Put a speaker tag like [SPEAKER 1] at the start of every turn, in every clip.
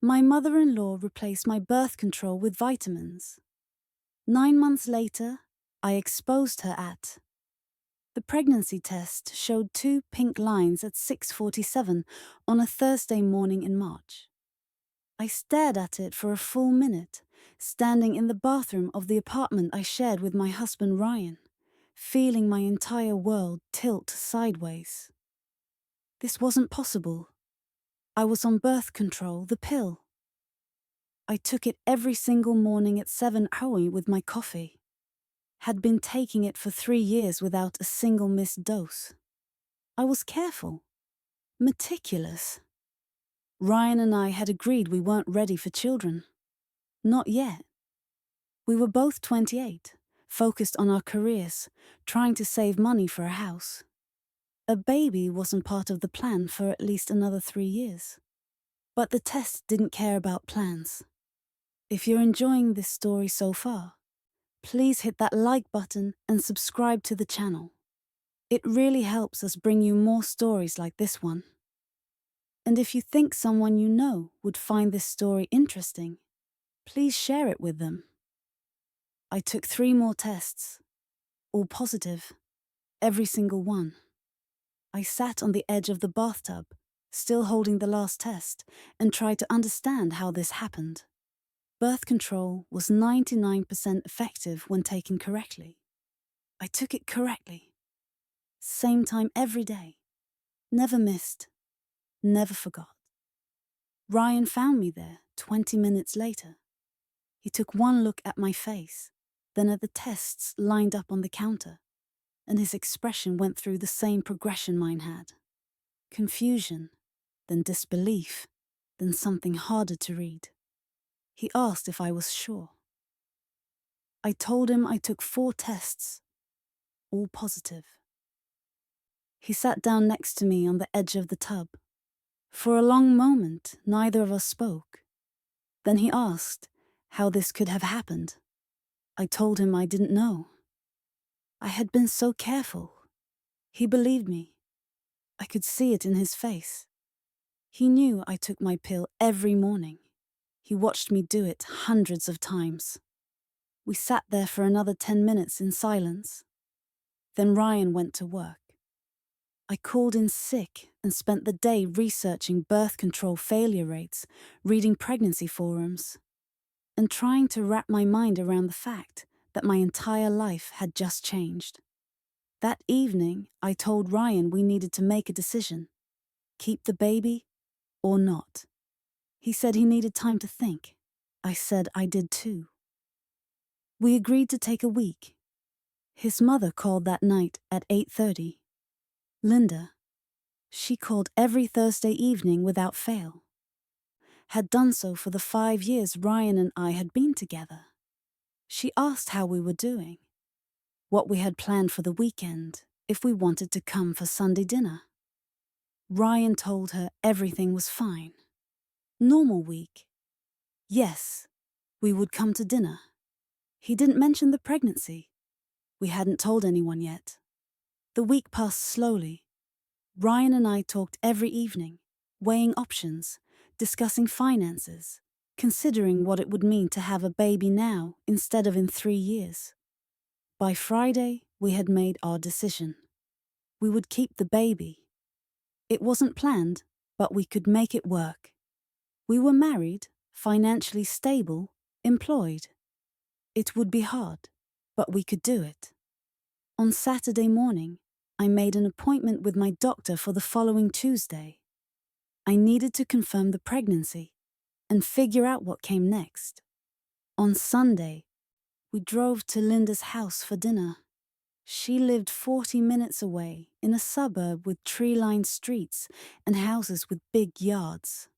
[SPEAKER 1] My mother-in-law replaced my birth control with vitamins. 9 months later, I exposed her at. The pregnancy test showed 2 pink lines at 6:47 on a Thursday morning in March. I stared at it for a full minute, standing in the bathroom of the apartment I shared with my husband Ryan, feeling my entire world tilt sideways. This wasn't possible. I was on birth control, the pill. I took it every single morning at 7 with my coffee. Had been taking it for 3 years without a single missed dose. I was careful, meticulous. Ryan and I had agreed we weren't ready for children. Not yet. We were both 28, focused on our careers, trying to save money for a house. A baby wasn't part of the plan for at least another 3 years. But the test didn't care about plans. If you're enjoying this story so far, please hit that like button and subscribe to the channel. It really helps us bring you more stories like this one. And if you think someone you know would find this story interesting, please share it with them. I took 3 more tests, all positive, every single one. I sat on the edge of the bathtub, still holding the last test, and tried to understand how this happened. Birth control was 99% effective when taken correctly. I took it correctly. Same time every day. Never missed. Never forgot. Ryan found me there 20 minutes later. He took one look at my face, then at the tests lined up on the counter, and his expression went through the same progression mine had. Confusion, then disbelief, then something harder to read. He asked if I was sure. I told him I took 4 tests, all positive. He sat down next to me on the edge of the tub. For a long moment, neither of us spoke. Then he asked how this could have happened. I told him I didn't know. I had been so careful. He believed me. I could see it in his face. He knew I took my pill every morning. He watched me do it hundreds of times. We sat there for another 10 minutes in silence. Then Ryan went to work. I called in sick and spent the day researching birth control failure rates, reading pregnancy forums, and trying to wrap my mind around the fact that my entire life had just changed. That evening, I told Ryan we needed to make a decision. Keep the baby or not. He said he needed time to think. I said I did too. We agreed to take a week. His mother called that night at 8:30. Linda. She called every Thursday evening without fail. Had done so for the 5 years Ryan and I had been together. She asked how we were doing, what we had planned for the weekend, if we wanted to come for Sunday dinner. Ryan told her everything was fine. Normal week. Yes, we would come to dinner. He didn't mention the pregnancy. We hadn't told anyone yet. The week passed slowly. Ryan and I talked every evening, weighing options, discussing finances, considering what it would mean to have a baby now instead of in 3 years. By Friday, we had made our decision. We would keep the baby. It wasn't planned, but we could make it work. We were married, financially stable, employed. It would be hard, but we could do it. On Saturday morning, I made an appointment with my doctor for the following Tuesday. I needed to confirm the pregnancy and figure out what came next. On Sunday, we drove to Linda's house for dinner. She lived 40 minutes away in a suburb with tree-lined streets and houses with big yards.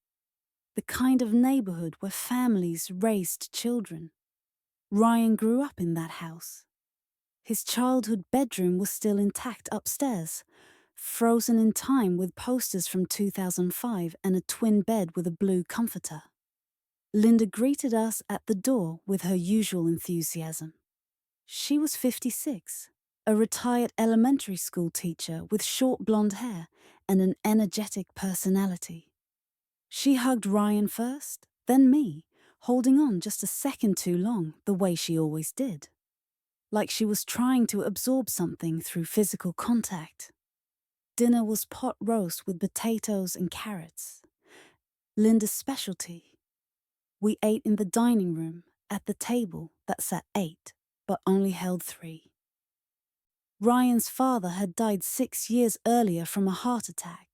[SPEAKER 1] The kind of neighborhood where families raised children. Ryan grew up in that house. His childhood bedroom was still intact upstairs, frozen in time with posters from 2005 and a twin bed with a blue comforter. Linda greeted us at the door with her usual enthusiasm. She was 56, a retired elementary school teacher with short blonde hair and an energetic personality. She hugged Ryan first, then me, holding on just a second too long, the way she always did. Like she was trying to absorb something through physical contact. Dinner was pot roast with potatoes and carrots. Linda's specialty. We ate in the dining room, at the table that sat 8, but only held 3. Ryan's father had died 6 years earlier from a heart attack.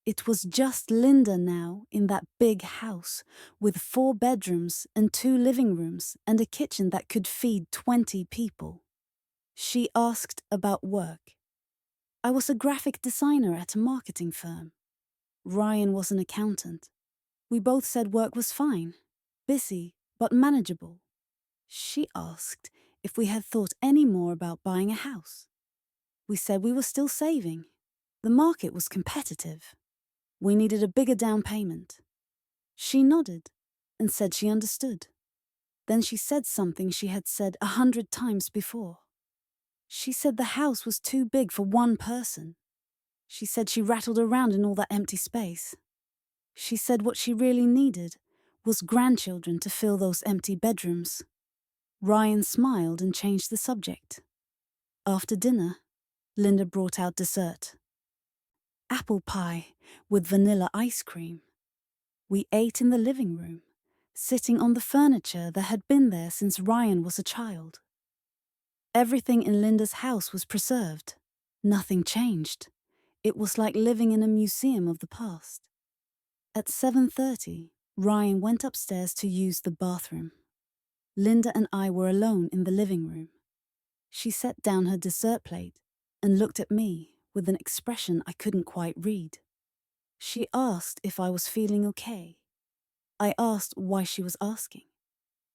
[SPEAKER 1] It was just Linda now in that big house, with 4 bedrooms and 2 living rooms and a kitchen that could feed 20 people. She asked about work. I was a graphic designer at a marketing firm. Ryan was an accountant. We both said work was fine, busy, but manageable. She asked if we had thought any more about buying a house. We said we were still saving. The market was competitive. We needed a bigger down payment. She nodded and said she understood. Then she said something she had said 100 times before. She said the house was too big for one person. She said she rattled around in all that empty space. She said what she really needed was grandchildren to fill those empty bedrooms. Ryan smiled and changed the subject. After dinner, Linda brought out dessert. Apple pie with vanilla ice cream. We ate in the living room, sitting on the furniture that had been there since Ryan was a child. Everything in Linda's house was preserved. Nothing changed. It was like living in a museum of the past. At 7:30, Ryan went upstairs to use the bathroom. Linda and I were alone in the living room. She set down her dessert plate and looked at me with an expression I couldn't quite read. She asked if I was feeling okay. I asked why she was asking.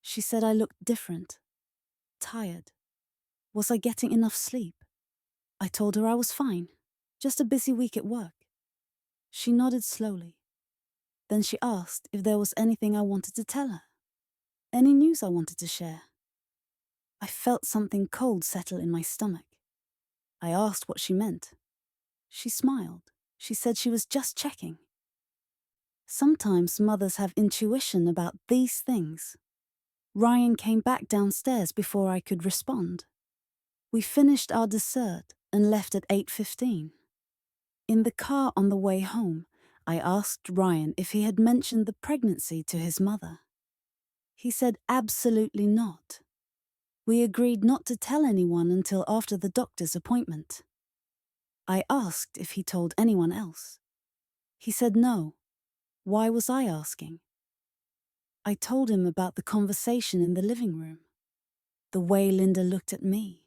[SPEAKER 1] She said I looked different, tired. Was I getting enough sleep? I told her I was fine, just a busy week at work. She nodded slowly. Then she asked if there was anything I wanted to tell her, any news I wanted to share. I felt something cold settle in my stomach. I asked what she meant. She smiled. She said she was just checking. Sometimes mothers have intuition about these things. Ryan came back downstairs before I could respond. We finished our dessert and left at 8:15. In the car on the way home, I asked Ryan if he had mentioned the pregnancy to his mother. He said absolutely not. We agreed not to tell anyone until after the doctor's appointment. I asked if he told anyone else. He said no. Why was I asking? I told him about the conversation in the living room, the way Linda looked at me,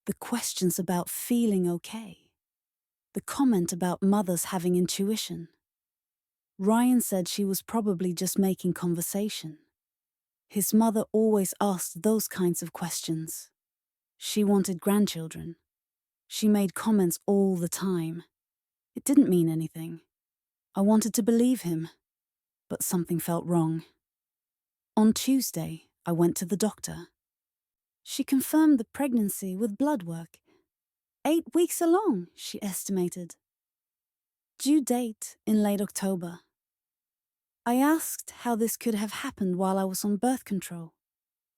[SPEAKER 1] the questions about feeling okay, the comment about mothers having intuition. Ryan said she was probably just making conversation. His mother always asked those kinds of questions. She wanted grandchildren. She made comments all the time. It didn't mean anything. I wanted to believe him, but something felt wrong. On Tuesday, I went to the doctor. She confirmed the pregnancy with blood work. 8 weeks along, she estimated. Due date in late October. I asked how this could have happened while I was on birth control.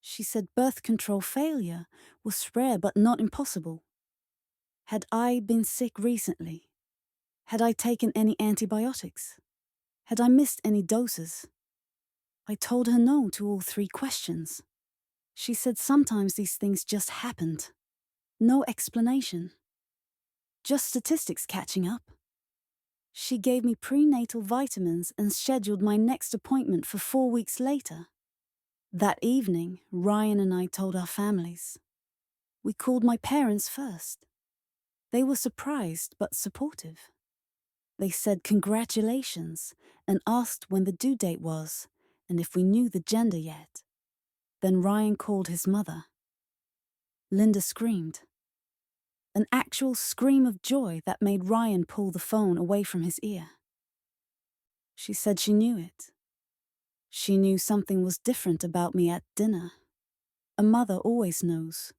[SPEAKER 1] She said birth control failure was rare but not impossible. Had I been sick recently? Had I taken any antibiotics? Had I missed any doses? I told her no to all 3 questions. She said sometimes these things just happened. No explanation. Just statistics catching up. She gave me prenatal vitamins and scheduled my next appointment for 4 weeks later. That evening, Ryan and I told our families. We called my parents first. They were surprised but supportive. They said congratulations and asked when the due date was and if we knew the gender yet. Then Ryan called his mother. Linda screamed. An actual scream of joy that made Ryan pull the phone away from his ear. She said she knew it. She knew something was different about me at dinner. A mother always knows.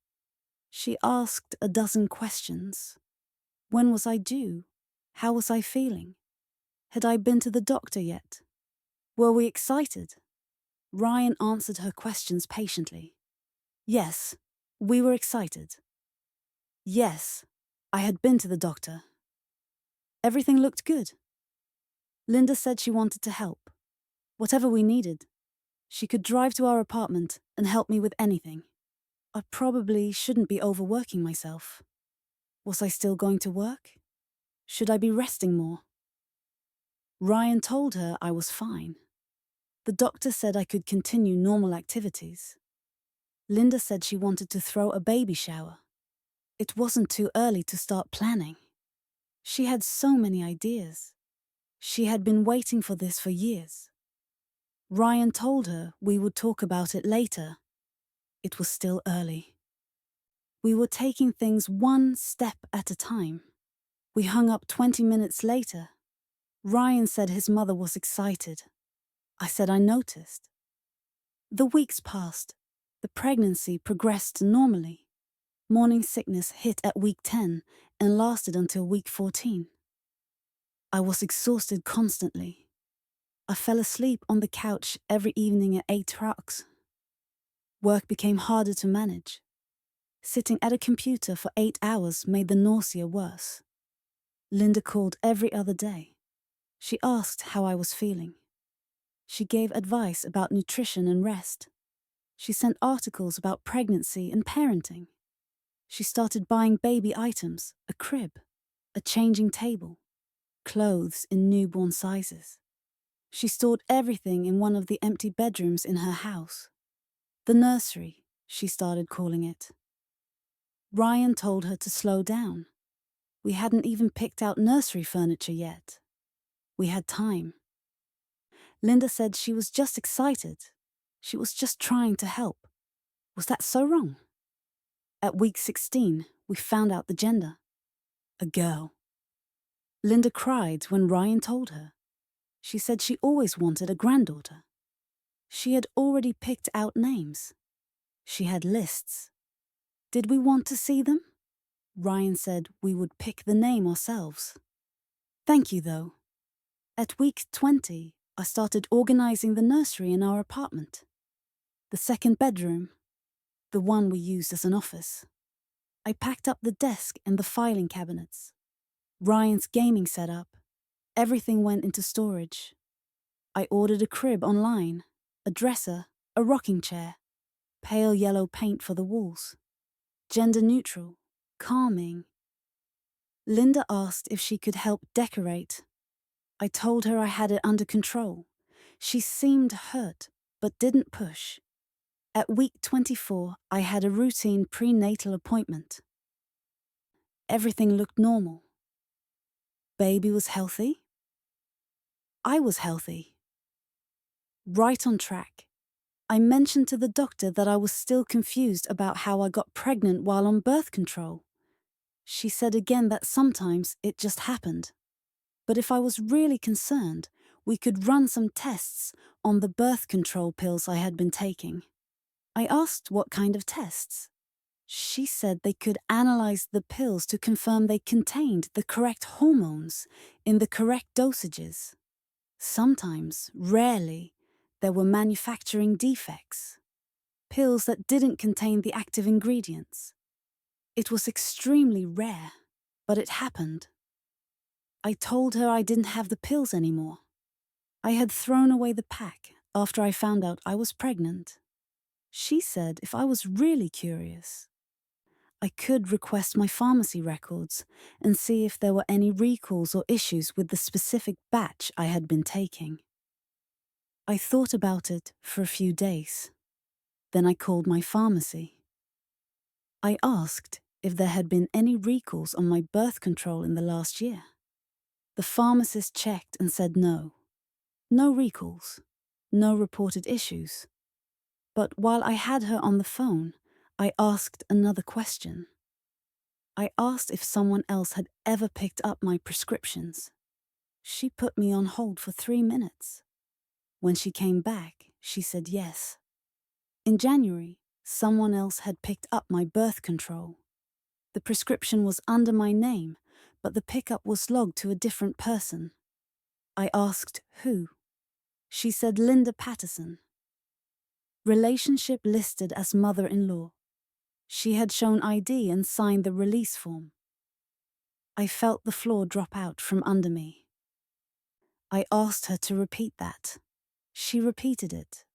[SPEAKER 1] She asked a dozen questions. When was I due? How was I feeling? Had I been to the doctor yet? Were we excited? Ryan answered her questions patiently. Yes, we were excited. Yes, I had been to the doctor. Everything looked good. Linda said she wanted to help. Whatever we needed. She could drive to our apartment and help me with anything. I probably shouldn't be overworking myself. Was I still going to work? Should I be resting more? Ryan told her I was fine. The doctor said I could continue normal activities. Linda said she wanted to throw a baby shower. It wasn't too early to start planning. She had so many ideas. She had been waiting for this for years. Ryan told her we would talk about it later. It was still early. We were taking things one step at a time. We hung up 20 minutes later. Ryan said his mother was excited. I said I noticed. The weeks passed. The pregnancy progressed normally. Morning sickness hit at week 10 and lasted until week 14. I was exhausted constantly. I fell asleep on the couch every evening at 8 o'clock. Work became harder to manage. Sitting at a computer for 8 hours made the nausea worse. Linda called every other day. She asked how I was feeling. She gave advice about nutrition and rest. She sent articles about pregnancy and parenting. She started buying baby items, a crib, a changing table, clothes in newborn sizes. She stored everything in one of the empty bedrooms in her house. The nursery, she started calling it. Ryan told her to slow down. We hadn't even picked out nursery furniture yet. We had time. Linda said she was just excited. She was just trying to help. Was that so wrong? At week 16, we found out the gender. A girl. Linda cried when Ryan told her. She said she always wanted a granddaughter. She had already picked out names. She had lists. Did we want to see them? Ryan said we would pick the name ourselves. Thank you, though. At week 20, I started organizing the nursery in our apartment. The second bedroom, the one we used as an office. I packed up the desk and the filing cabinets. Ryan's gaming setup. Everything went into storage. I ordered a crib online, a dresser, a rocking chair, pale yellow paint for the walls. Gender neutral, calming. Linda asked if she could help decorate. I told her I had it under control. She seemed hurt, but didn't push. At week 24, I had a routine prenatal appointment. Everything looked normal. Baby was healthy. I was healthy. Right on track. I mentioned to the doctor that I was still confused about how I got pregnant while on birth control. She said again that sometimes it just happened. But if I was really concerned, we could run some tests on the birth control pills I had been taking. I asked what kind of tests. She said they could analyze the pills to confirm they contained the correct hormones in the correct dosages. Sometimes, rarely, there were manufacturing defects. Pills that didn't contain the active ingredients. It was extremely rare, but it happened. I told her I didn't have the pills anymore. I had thrown away the pack after I found out I was pregnant. She said if I was really curious, I could request my pharmacy records and see if there were any recalls or issues with the specific batch I had been taking. I thought about it for a few days. Then I called my pharmacy. I asked if there had been any recalls on my birth control in the last year. The pharmacist checked and said no. No recalls. No reported issues. But while I had her on the phone, I asked another question. I asked if someone else had ever picked up my prescriptions. She put me on hold for 3 minutes. When she came back, she said yes. In January, someone else had picked up my birth control. The prescription was under my name, but the pickup was logged to a different person. I asked who. She said Linda Patterson. Relationship listed as mother-in-law. She had shown ID and signed the release form. I felt the floor drop out from under me. I asked her to repeat that. She repeated it.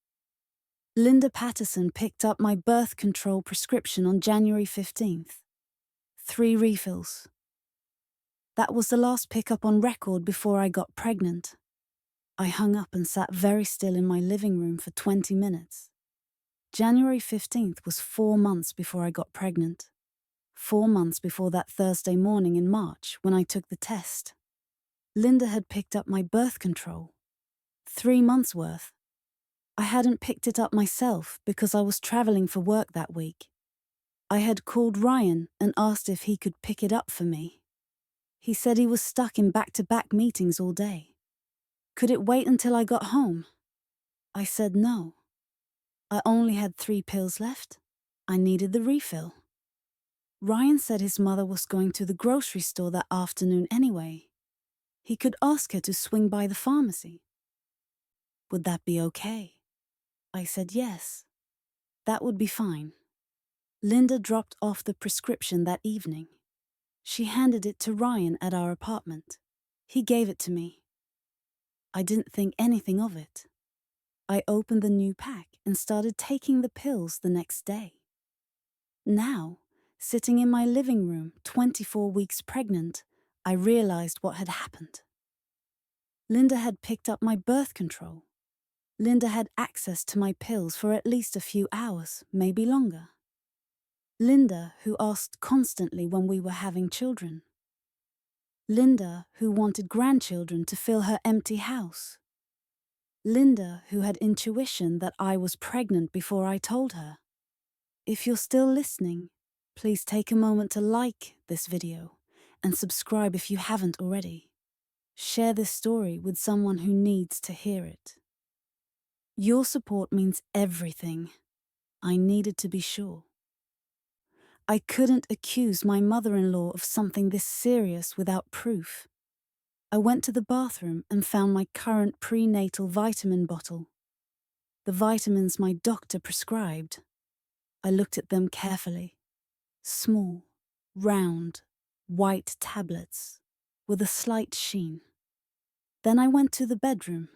[SPEAKER 1] Linda Patterson picked up my birth control prescription on January 15th. 3 refills. That was the last pickup on record before I got pregnant. I hung up and sat very still in my living room for 20 minutes. January 15th was 4 months before I got pregnant. 4 months before that Thursday morning in March when I took the test. Linda had picked up my birth control. 3 months worth. I hadn't picked it up myself because I was traveling for work that week. I had called Ryan and asked if he could pick it up for me. He said he was stuck in back-to-back meetings all day. Could it wait until I got home? I said no. I only had 3 pills left. I needed the refill. Ryan said his mother was going to the grocery store that afternoon anyway. He could ask her to swing by the pharmacy. Would that be okay? I said yes. That would be fine. Linda dropped off the prescription that evening. She handed it to Ryan at our apartment. He gave it to me. I didn't think anything of it. I opened the new pack and started taking the pills the next day. Now, sitting in my living room, 24 weeks pregnant, I realized what had happened. Linda had picked up my birth control. Linda had access to my pills for at least a few hours, maybe longer. Linda, who asked constantly when we were having children. Linda, who wanted grandchildren to fill her empty house. Linda, who had intuition that I was pregnant before I told her. If you're still listening, please take a moment to like this video and subscribe if you haven't already. Share this story with someone who needs to hear it. Your support means everything. I needed to be sure. I couldn't accuse my mother-in-law of something this serious without proof. I went to the bathroom and found my current prenatal vitamin bottle. The vitamins my doctor prescribed. I looked at them carefully. Small, round, white tablets with a slight sheen. Then I went to the bedroom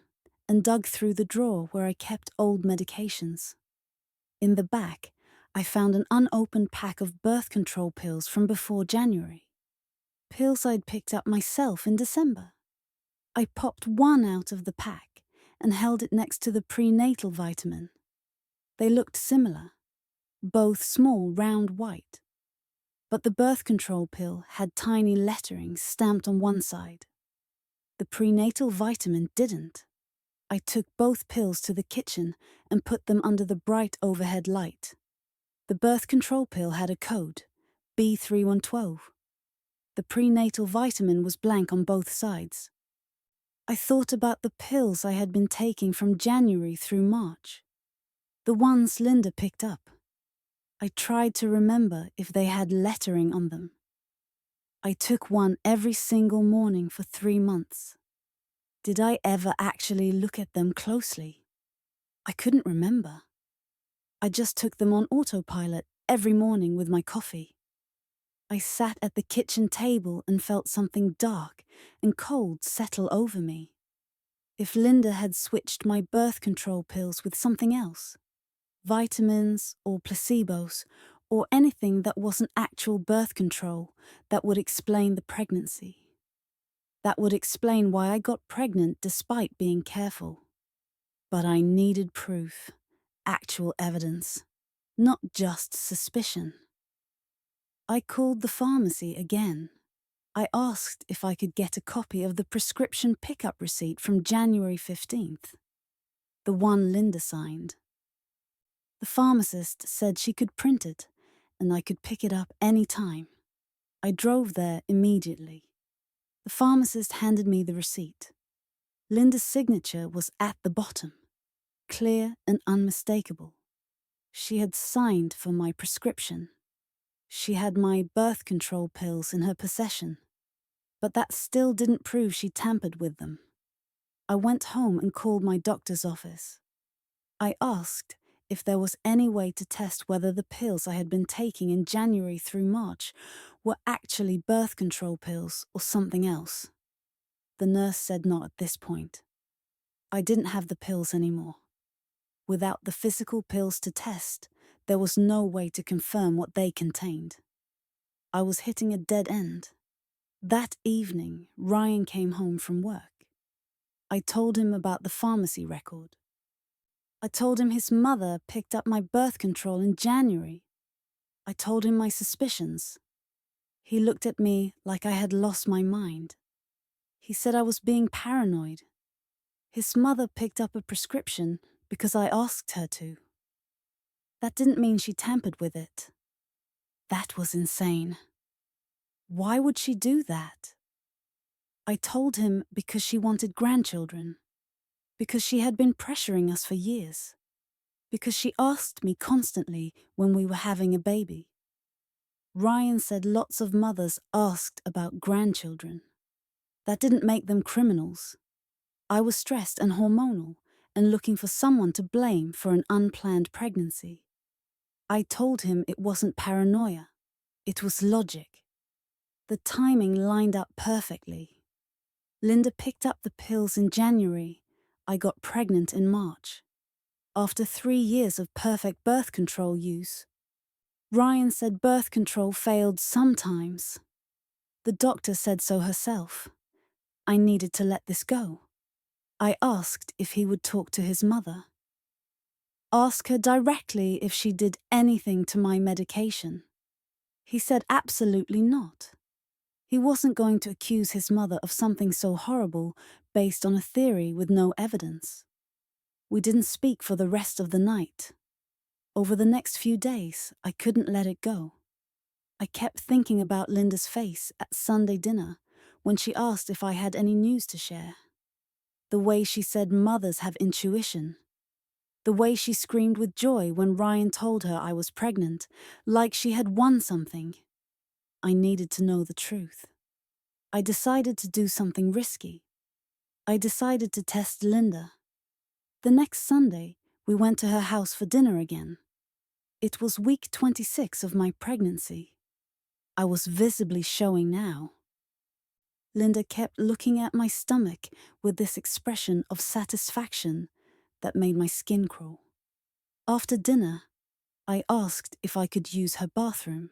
[SPEAKER 1] and dug through the drawer where I kept old medications. In the back, I found an unopened pack of birth control pills from before January. Pills I'd picked up myself in December. I popped one out of the pack and held it next to the prenatal vitamin. They looked similar, both small, round white. But the birth control pill had tiny lettering stamped on one side. The prenatal vitamin didn't. I took both pills to the kitchen and put them under the bright overhead light. The birth control pill had a code, B3112. The prenatal vitamin was blank on both sides. I thought about the pills I had been taking from January through March, the ones Linda picked up. I tried to remember if they had lettering on them. I took one every single morning for 3 months. Did I ever actually look at them closely? I couldn't remember. I just took them on autopilot every morning with my coffee. I sat at the kitchen table and felt something dark and cold settle over me. If Linda had switched my birth control pills with something else, vitamins or placebos, or anything that wasn't actual birth control, that would explain the pregnancy. That would explain why I got pregnant despite being careful. But I needed proof, actual evidence, not just suspicion. I called the pharmacy again. I asked if I could get a copy of the prescription pickup receipt from January 15th, the one Linda signed. The pharmacist said she could print it and I could pick it up any time. I drove there immediately. The pharmacist handed me the receipt. Linda's signature was at the bottom, clear and unmistakable. She had signed for my prescription. She had my birth control pills in her possession, but that still didn't prove she tampered with them. I went home and called my doctor's office. I asked if there was any way to test whether the pills I had been taking in January through March were actually birth control pills or something else. The nurse said not at this point. I didn't have the pills anymore. Without the physical pills to test, there was no way to confirm what they contained. I was hitting a dead end. That evening, Ryan came home from work. I told him about the pharmacy record. I told him his mother picked up my birth control in January. I told him my suspicions. He looked at me like I had lost my mind. He said I was being paranoid. His mother picked up a prescription because I asked her to. That didn't mean she tampered with it. That was insane. Why would she do that? I told him because she wanted grandchildren. Because she had been pressuring us for years. Because she asked me constantly when we were having a baby. Ryan said lots of mothers asked about grandchildren. That didn't make them criminals. I was stressed and hormonal and looking for someone to blame for an unplanned pregnancy. I told him it wasn't paranoia. It was logic. The timing lined up perfectly. Linda picked up the pills in January. I got pregnant in March. After 3 years of perfect birth control use, Ryan said birth control failed sometimes. The doctor said so herself. I needed to let this go. I asked if he would talk to his mother. Ask her directly if she did anything to my medication. He said absolutely not. He wasn't going to accuse his mother of something so horrible based on a theory with no evidence. We didn't speak for the rest of the night. Over the next few days, I couldn't let it go. I kept thinking about Linda's face at Sunday dinner when she asked if I had any news to share. The way she said mothers have intuition. The way she screamed with joy when Ryan told her I was pregnant, like she had won something. I needed to know the truth. I decided to do something risky. I decided to test Linda. The next Sunday, we went to her house for dinner again. It was week 26 of my pregnancy. I was visibly showing now. Linda kept looking at my stomach with this expression of satisfaction that made my skin crawl. After dinner, I asked if I could use her bathroom.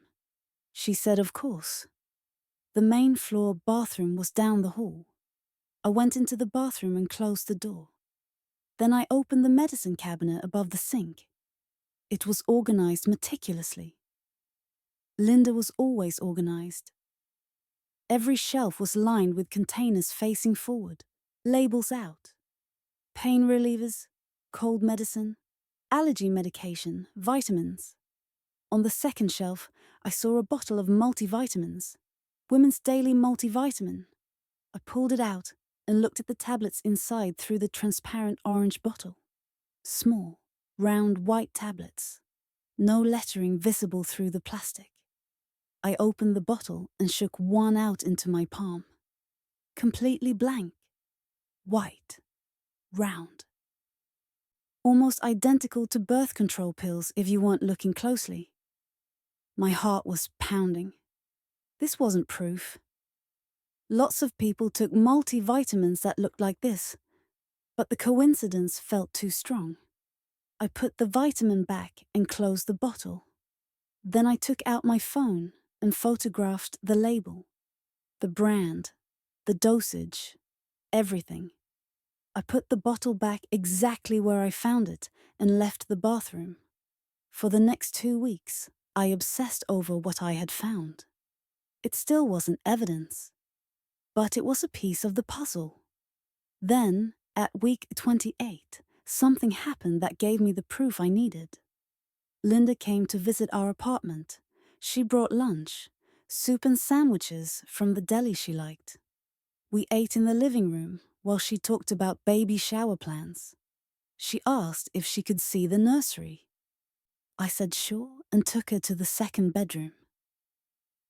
[SPEAKER 1] She said of course. The main floor bathroom was down the hall. I went into the bathroom and closed the door. Then I opened the medicine cabinet above the sink. It was organized meticulously. Linda was always organized. Every shelf was lined with containers facing forward, labels out. Pain relievers, cold medicine, allergy medication, vitamins. On the second shelf, I saw a bottle of multivitamins, Women's Daily Multivitamin. I pulled it out and looked at the tablets inside through the transparent orange bottle. Small, round white tablets. No lettering visible through the plastic. I opened the bottle and shook one out into my palm. Completely blank. White. Round. Almost identical to birth control pills if you weren't looking closely. My heart was pounding. This wasn't proof. Lots of people took multivitamins that looked like this, but the coincidence felt too strong. I put the vitamin back and closed the bottle. Then I took out my phone and photographed the label, the brand, the dosage, everything. I put the bottle back exactly where I found it and left the bathroom. For the next 2 weeks, I obsessed over what I had found. It still wasn't evidence, but it was a piece of the puzzle. Then, at week 28, something happened that gave me the proof I needed. Linda came to visit our apartment. She brought lunch, soup and sandwiches from the deli she liked. We ate in the living room while she talked about baby shower plans. She asked if she could see the nursery. I said sure and took her to the second bedroom.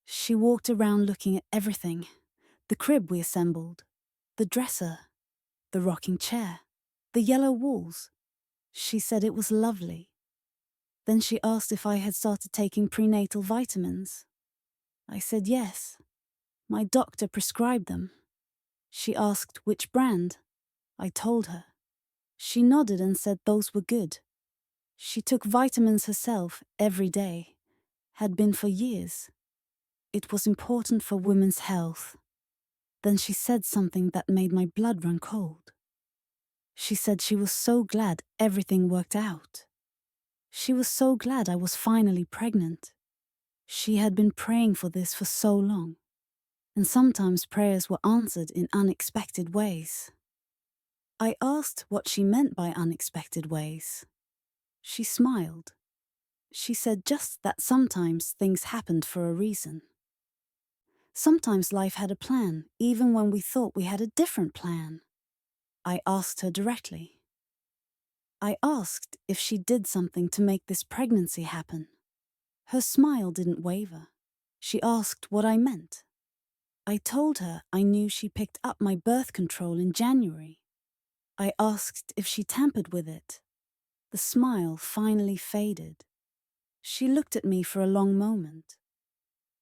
[SPEAKER 1] She walked around looking at everything, the crib we assembled, the dresser, the rocking chair, the yellow walls. She said it was lovely. Then she asked if I had started taking prenatal vitamins. I said yes. My doctor prescribed them. She asked which brand. I told her. She nodded and said those were good. She took vitamins herself every day, had been for years. It was important for women's health. Then she said something that made my blood run cold. She said she was so glad everything worked out. She was so glad I was finally pregnant. She had been praying for this for so long, and sometimes prayers were answered in unexpected ways. I asked what she meant by unexpected ways. She smiled. She said just that sometimes things happened for a reason. Sometimes life had a plan, even when we thought we had a different plan. I asked her directly. I asked if she did something to make this pregnancy happen. Her smile didn't waver. She asked what I meant. I told her I knew she picked up my birth control in January. I asked if she tampered with it. The smile finally faded. She looked at me for a long moment.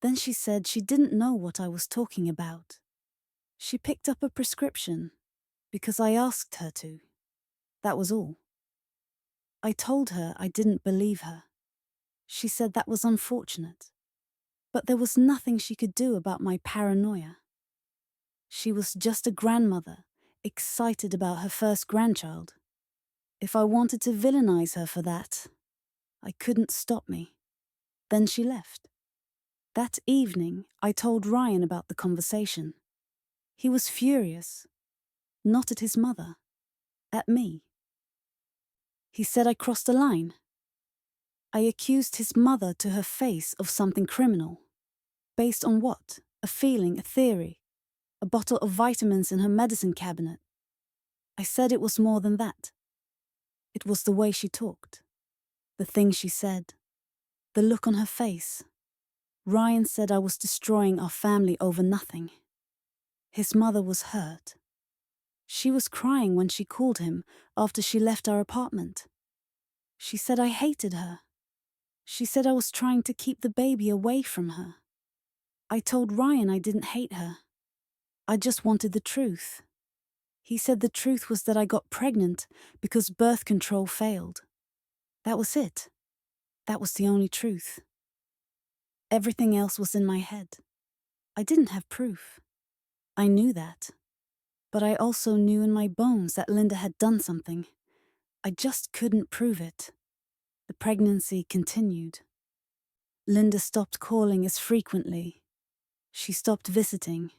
[SPEAKER 1] Then she said she didn't know what I was talking about. She picked up a prescription because I asked her to. That was all. I told her I didn't believe her. She said that was unfortunate, but there was nothing she could do about my paranoia. She was just a grandmother, excited about her first grandchild. If I wanted to villainize her for that, I couldn't stop me. Then she left. That evening, I told Ryan about the conversation. He was furious, not at his mother, at me. He said I crossed a line. I accused his mother to her face of something criminal. Based on what? A feeling, a theory, a bottle of vitamins in her medicine cabinet. I said it was more than that. It was the way she talked, the things she said, the look on her face. Ryan said I was destroying our family over nothing. His mother was hurt. She was crying when she called him after she left our apartment. She said I hated her. She said I was trying to keep the baby away from her. I told Ryan I didn't hate her. I just wanted the truth. He said the truth was that I got pregnant because birth control failed. That was it. That was the only truth. Everything else was in my head. I didn't have proof. I knew that. But I also knew in my bones that Linda had done something. I just couldn't prove it. The pregnancy continued. Linda stopped calling as frequently. She stopped visiting.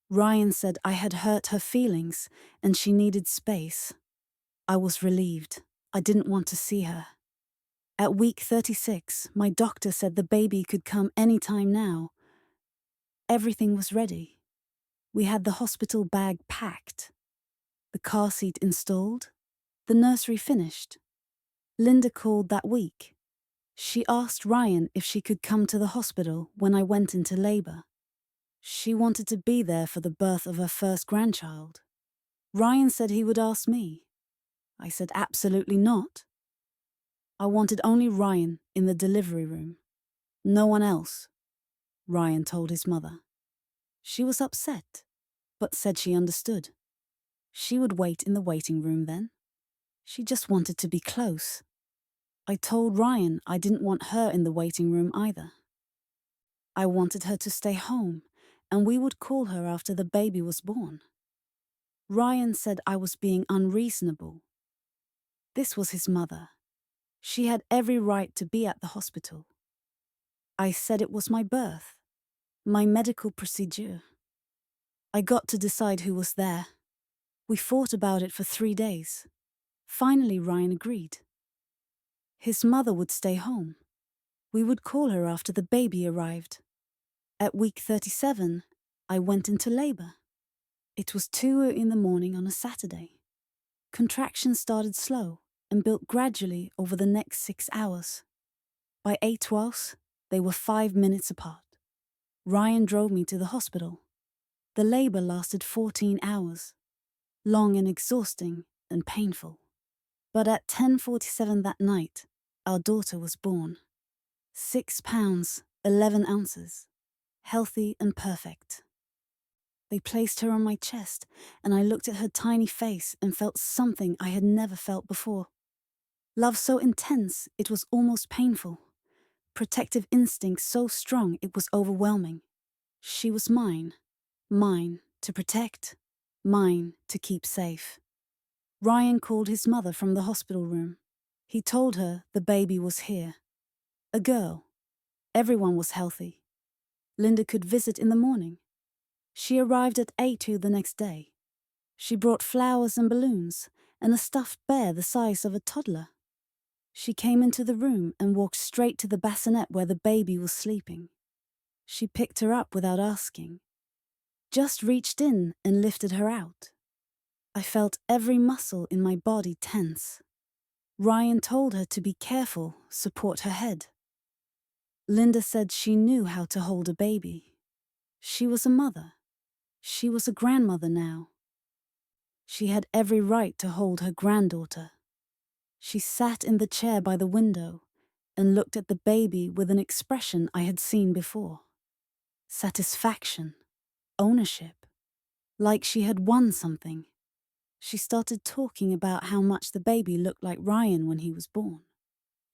[SPEAKER 1] Ryan said I had hurt her feelings and she needed space. I was relieved. I didn't want to see her. At week 36, my doctor said the baby could come any time now. Everything was ready. We had the hospital bag packed, the car seat installed, the nursery finished. Linda called that week. She asked Ryan if she could come to the hospital when I went into labor. She wanted to be there for the birth of her first grandchild. Ryan said he would ask me. I said absolutely not. I wanted only Ryan in the delivery room. No one else, Ryan told his mother. She was upset, but said she understood. She would wait in the waiting room then. She just wanted to be close. I told Ryan I didn't want her in the waiting room either. I wanted her to stay home, and we would call her after the baby was born. Ryan said I was being unreasonable. This was his mother. She had every right to be at the hospital. I said it was my birth, my medical procedure. I got to decide who was there. We fought about it for 3 days. Finally, Ryan agreed. His mother would stay home. We would call her after the baby arrived. At week 37, I went into labor. It was 2 in the morning on a Saturday. Contractions started slow and built gradually over the next 6 hours. By 8:12, they were 5 minutes apart. Ryan drove me to the hospital. The labor lasted 14 hours. long and exhausting and painful. But at 10:47 that night, our daughter was born. 6 pounds, 11 ounces, healthy and perfect. They placed her on my chest, and I looked at her tiny face and felt something I had never felt before. Love so intense it was almost painful. Protective instinct so strong it was overwhelming. She was mine. Mine to protect. Mine to keep safe. Ryan called his mother from the hospital room. He told her the baby was here. A girl. Everyone was healthy. Linda could visit in the morning. She arrived at 8:02 the next day. She brought flowers and balloons and a stuffed bear the size of a toddler. She came into the room and walked straight to the bassinet where the baby was sleeping. She picked her up without asking. Just reached in and lifted her out. I felt every muscle in my body tense. Ryan told her to be careful, support her head. Linda said she knew how to hold a baby. She was a mother. She was a grandmother now. She had every right to hold her granddaughter. She sat in the chair by the window and looked at the baby with an expression I had seen before. Satisfaction, ownership, like she had won something. She started talking about how much the baby looked like Ryan when he was born.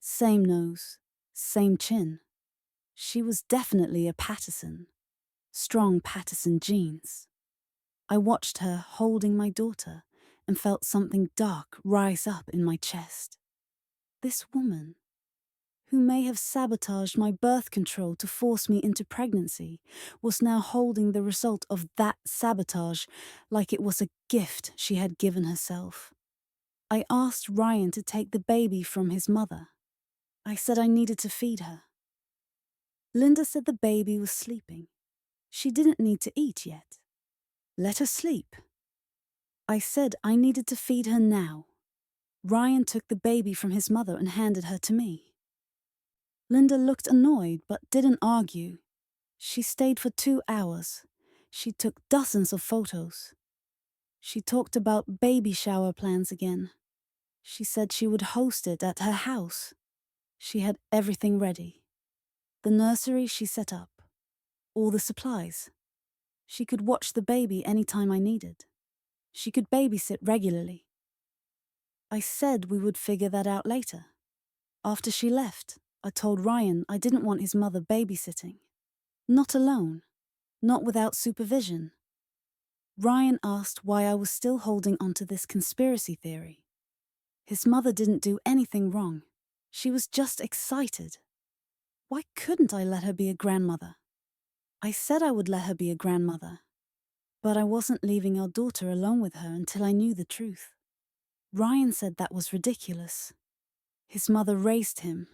[SPEAKER 1] Same nose, same chin. She was definitely a Patterson. Strong Patterson genes. I watched her holding my daughter and felt something dark rise up in my chest. This woman, who may have sabotaged my birth control to force me into pregnancy, was now holding the result of that sabotage like it was a gift she had given herself. I asked Ryan to take the baby from his mother. I said I needed to feed her. Linda said the baby was sleeping. She didn't need to eat yet. Let her sleep. I said I needed to feed her now. Ryan took the baby from his mother and handed her to me. Linda looked annoyed but didn't argue. She stayed for 2 hours. She took dozens of photos. She talked about baby shower plans again. She said she would host it at her house. She had everything ready. The nursery she set up. All the supplies. She could watch the baby anytime I needed. She could babysit regularly. I said we would figure that out later. After she left, I told Ryan I didn't want his mother babysitting. Not alone. Not without supervision. Ryan asked why I was still holding onto this conspiracy theory. His mother didn't do anything wrong. She was just excited. Why couldn't I let her be a grandmother? I said I would let her be a grandmother, but I wasn't leaving our daughter alone with her until I knew the truth. Ryan said that was ridiculous. His mother raised him.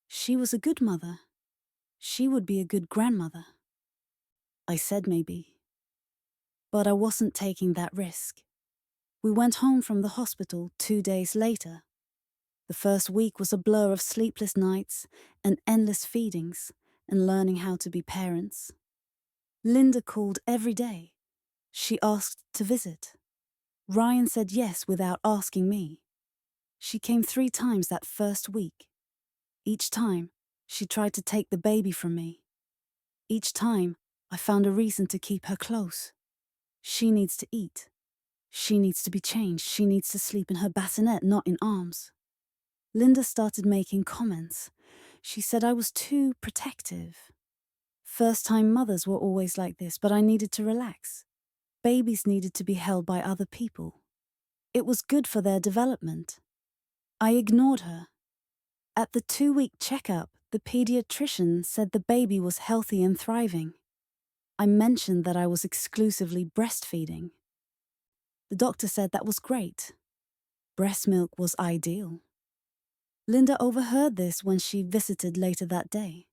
[SPEAKER 1] She was a good mother. She would be a good grandmother. I said maybe. But I wasn't taking that risk. We went home from the hospital 2 days later. The first week was a blur of sleepless nights and endless feedings and learning how to be parents. Linda called every day. She asked to visit. Ryan said yes without asking me. She came 3 times that first week. Each time, she tried to take the baby from me. Each time, I found a reason to keep her close. She needs to eat. She needs to be changed. She needs to sleep in her bassinet, not in arms. Linda started making comments. She said I was too protective. First-time mothers were always like this, but I needed to relax. Babies needed to be held by other people. It was good for their development. I ignored her. At the 2-week checkup, the pediatrician said the baby was healthy and thriving. I mentioned that I was exclusively breastfeeding. The doctor said that was great. Breast milk was ideal. Linda overheard this when she visited later that day.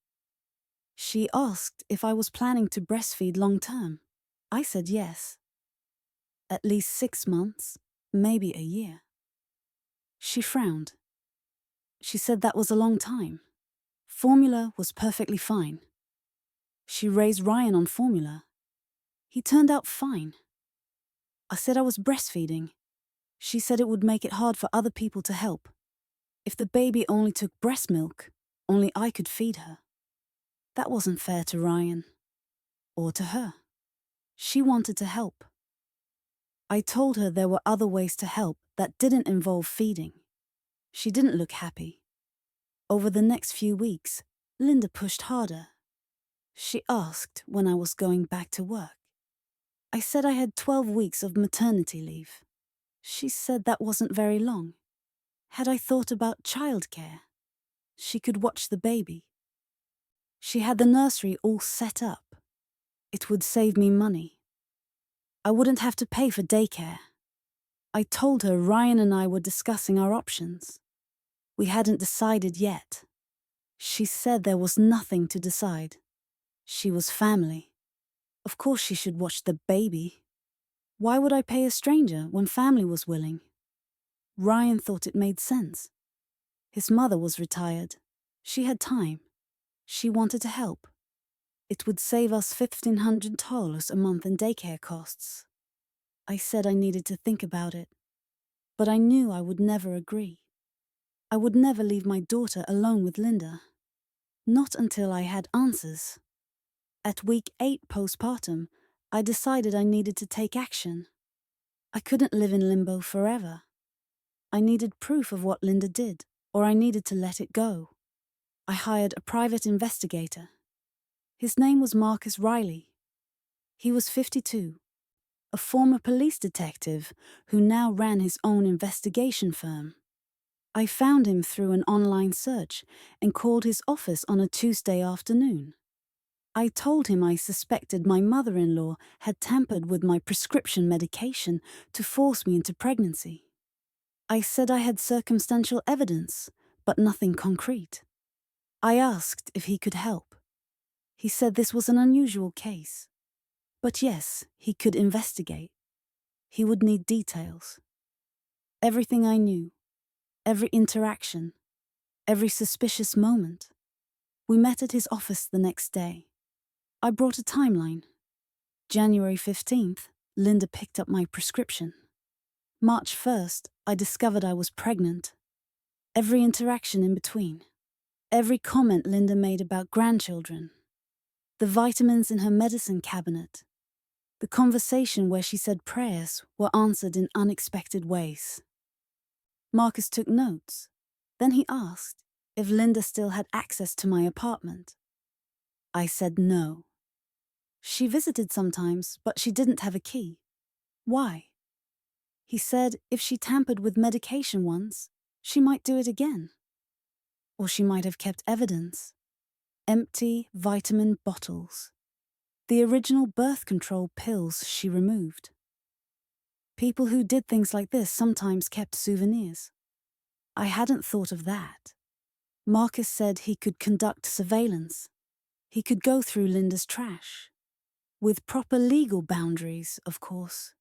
[SPEAKER 1] She asked if I was planning to breastfeed long term. I said yes. At least 6 months, maybe a year. She frowned. She said that was a long time. Formula was perfectly fine. She raised Ryan on formula. He turned out fine. I said I was breastfeeding. She said it would make it hard for other people to help. If the baby only took breast milk, only I could feed her. That wasn't fair to Ryan. Or to her. She wanted to help. I told her there were other ways to help that didn't involve feeding. She didn't look happy. Over the next few weeks, Linda pushed harder. She asked when I was going back to work. I said I had 12 weeks of maternity leave. She said that wasn't very long. Had I thought about childcare? She could watch the baby. She had the nursery all set up. It would save me money. I wouldn't have to pay for daycare. I told her Ryan and I were discussing our options. We hadn't decided yet. She said there was nothing to decide. She was family. Of course she should watch the baby. Why would I pay a stranger when family was willing? Ryan thought it made sense. His mother was retired. She had time. She wanted to help. It would save us $1,500 a month in daycare costs. I said I needed to think about it, but I knew I would never agree. I would never leave my daughter alone with Linda. Not until I had answers. At week 8 postpartum, I decided I needed to take action. I couldn't live in limbo forever. I needed proof of what Linda did, or I needed to let it go. I hired a private investigator. His name was Marcus Riley. He was 52, a former police detective who now ran his own investigation firm. I found him through an online search and called his office on a Tuesday afternoon. I told him I suspected my mother-in-law had tampered with my prescription medication to force me into pregnancy. I said I had circumstantial evidence, but nothing concrete. I asked if he could help. He said this was an unusual case. But yes, he could investigate. He would need details. Everything I knew, every interaction, every suspicious moment. We met at his office the next day. I brought a timeline. January 15th, Linda picked up my prescription. March 1st, I discovered I was pregnant. Every interaction in between. Every comment Linda made about grandchildren. The vitamins in her medicine cabinet. The conversation where she said prayers were answered in unexpected ways. Marcus took notes. Then he asked if Linda still had access to my apartment. I said no. She visited sometimes, but she didn't have a key. Why? He said if she tampered with medication once, she might do it again. Or she might have kept evidence. Empty vitamin bottles. The original birth control pills she removed. People who did things like this sometimes kept souvenirs. I hadn't thought of that. Marcus said he could conduct surveillance. He could go through Linda's trash. With proper legal boundaries, of course.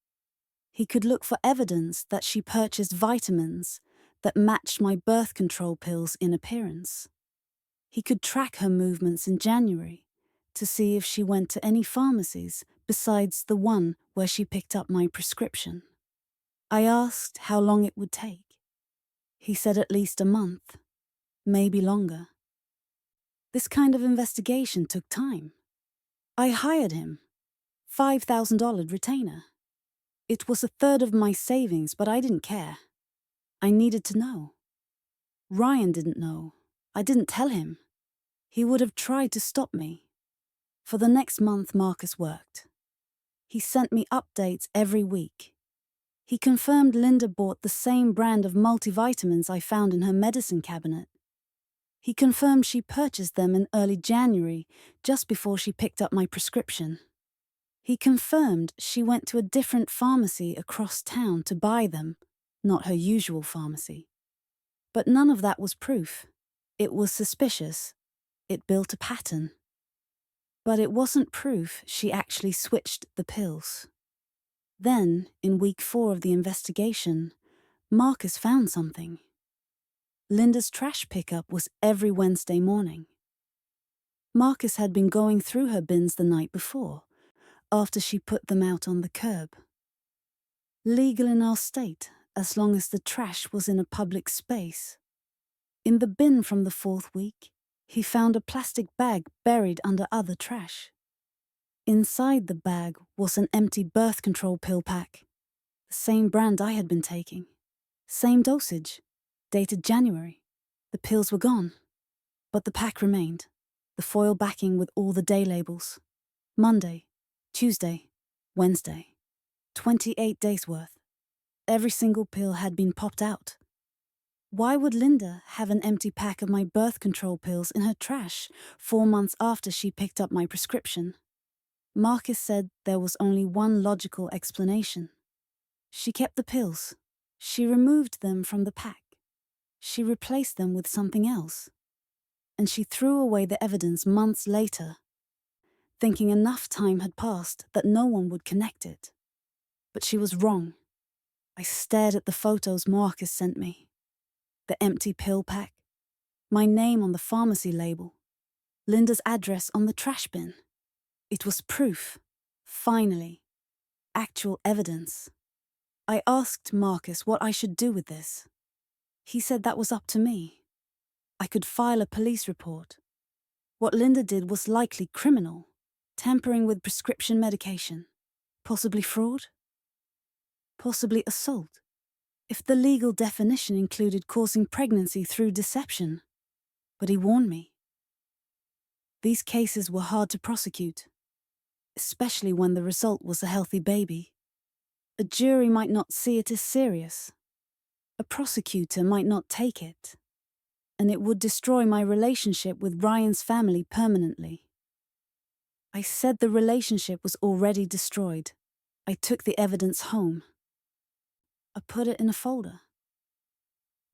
[SPEAKER 1] He could look for evidence that she purchased vitamins that matched my birth control pills in appearance. He could track her movements in January to see if she went to any pharmacies besides the one where she picked up my prescription. I asked how long it would take. He said at least a month, maybe longer. This kind of investigation took time. I hired him, $5,000 retainer. It was a third of my savings, but I didn't care. I needed to know. Ryan didn't know. I didn't tell him. He would have tried to stop me. For the next month, Marcus worked. He sent me updates every week. He confirmed Linda bought the same brand of multivitamins I found in her medicine cabinet. He confirmed she purchased them in early January, just before she picked up my prescription. He confirmed she went to a different pharmacy across town to buy them, not her usual pharmacy. But none of that was proof. It was suspicious. It built a pattern. But it wasn't proof she actually switched the pills. Then, in week 4 of the investigation, Marcus found something. Linda's trash pickup was every Wednesday morning. Marcus had been going through her bins the night before, after she put them out on the curb. Legal in our state, as long as the trash was in a public space. In the bin from the 4th week, he found a plastic bag buried under other trash. Inside the bag was an empty birth control pill pack, the same brand I had been taking. Same dosage, dated January. The pills were gone, but the pack remained, the foil backing with all the day labels. Monday, Tuesday, Wednesday. 28 days worth. Every single pill had been popped out. Why would Linda have an empty pack of my birth control pills in her trash 4 months after she picked up my prescription? Marcus said there was only one logical explanation. She kept the pills. She removed them from the pack. She replaced them with something else. And she threw away the evidence months later, thinking enough time had passed that no one would connect it. But she was wrong. I stared at the photos Marcus sent me. The empty pill pack, my name on the pharmacy label, Linda's address on the trash bin. It was proof. Finally. Actual evidence. I asked Marcus what I should do with this. He said that was up to me. I could file a police report. What Linda did was likely criminal, tampering with prescription medication, possibly fraud, possibly assault, if the legal definition included causing pregnancy through deception. But he warned me. These cases were hard to prosecute, especially when the result was a healthy baby. A jury might not see it as serious. A prosecutor might not take it. And it would destroy my relationship with Ryan's family permanently. I said the relationship was already destroyed. I took the evidence home. I put it in a folder.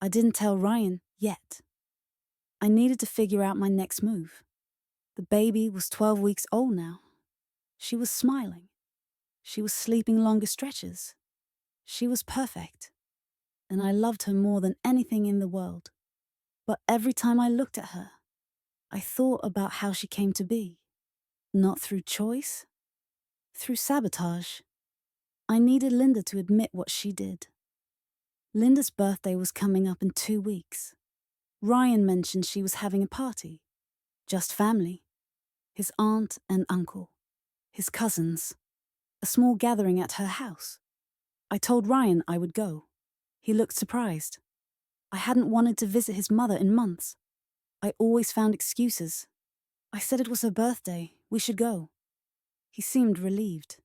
[SPEAKER 1] I didn't tell Ryan yet. I needed to figure out my next move. The baby was 12 weeks old now. She was smiling. She was sleeping longer stretches. She was perfect. And I loved her more than anything in the world. But every time I looked at her, I thought about how she came to be. Not through choice, through sabotage. I needed Linda to admit what she did. Linda's birthday was coming up in 2 weeks. Ryan mentioned she was having a party. Just family. His aunt and uncle. His cousins. A small gathering at her house. I told Ryan I would go. He looked surprised. I hadn't wanted to visit his mother in months. I always found excuses. I said it was her birthday. We should go. He seemed relieved.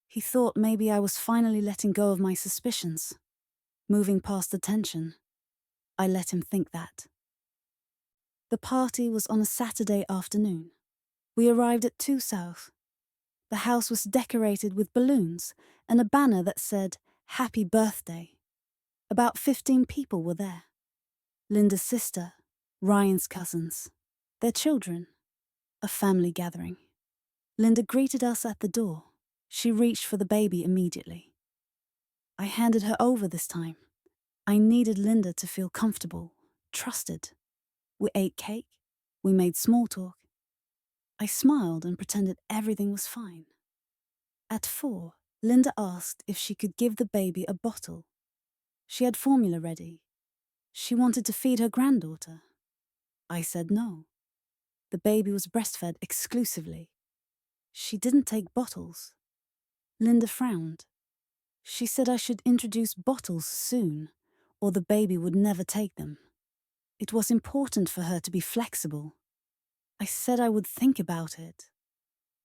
[SPEAKER 1] He thought maybe I was finally letting go of my suspicions, moving past the tension. I let him think that. The party was on a Saturday afternoon. We arrived at 2 South. The house was decorated with balloons and a banner that said, "Happy Birthday." About 15 people were there. Linda's sister, Ryan's cousins, their children. A family gathering. Linda greeted us at the door. She reached for the baby immediately. I handed her over this time. I needed Linda to feel comfortable, trusted. We ate cake. We made small talk. I smiled and pretended everything was fine. At 4, Linda asked if she could give the baby a bottle. She had formula ready. She wanted to feed her granddaughter. I said no. The baby was breastfed exclusively. She didn't take bottles. Linda frowned. She said I should introduce bottles soon, or the baby would never take them. It was important for her to be flexible. I said I would think about it.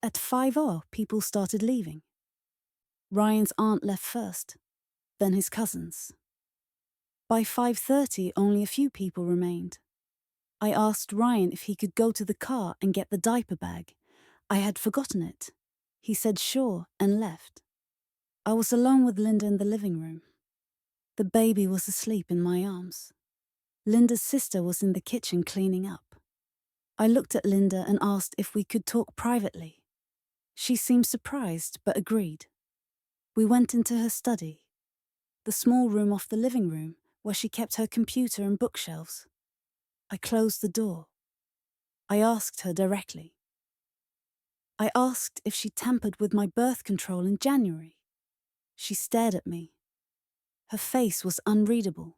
[SPEAKER 1] At 5:00, people started leaving. Ryan's aunt left first, then his cousins. By 5:30, only a few people remained. I asked Ryan if he could go to the car and get the diaper bag. I had forgotten it. He said sure and left. I was alone with Linda in the living room. The baby was asleep in my arms. Linda's sister was in the kitchen cleaning up. I looked at Linda and asked if we could talk privately. She seemed surprised but agreed. We went into her study, the small room off the living room where she kept her computer and bookshelves. I closed the door. I asked her directly. I asked if she tampered with my birth control in January. She stared at me. Her face was unreadable.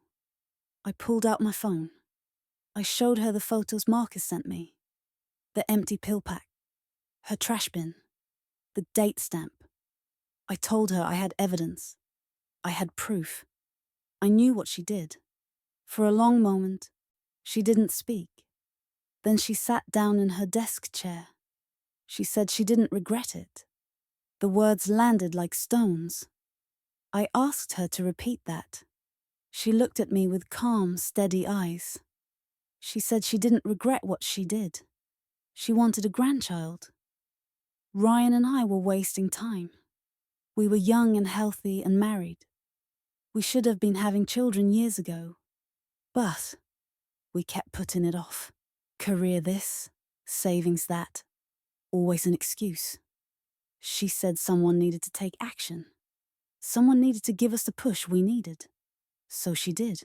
[SPEAKER 1] I pulled out my phone. I showed her the photos Marcus sent me. The empty pill pack, her trash bin, the date stamp. I told her I had evidence. I had proof. I knew what she did. For a long moment, she didn't speak. Then she sat down in her desk chair. She said she didn't regret it. The words landed like stones. I asked her to repeat that. She looked at me with calm, steady eyes. She said she didn't regret what she did. She wanted a grandchild. Ryan and I were wasting time. We were young and healthy and married. We should have been having children years ago. But we kept putting it off. Career this, savings that. Always an excuse. She said someone needed to take action. Someone needed to give us the push we needed. So she did.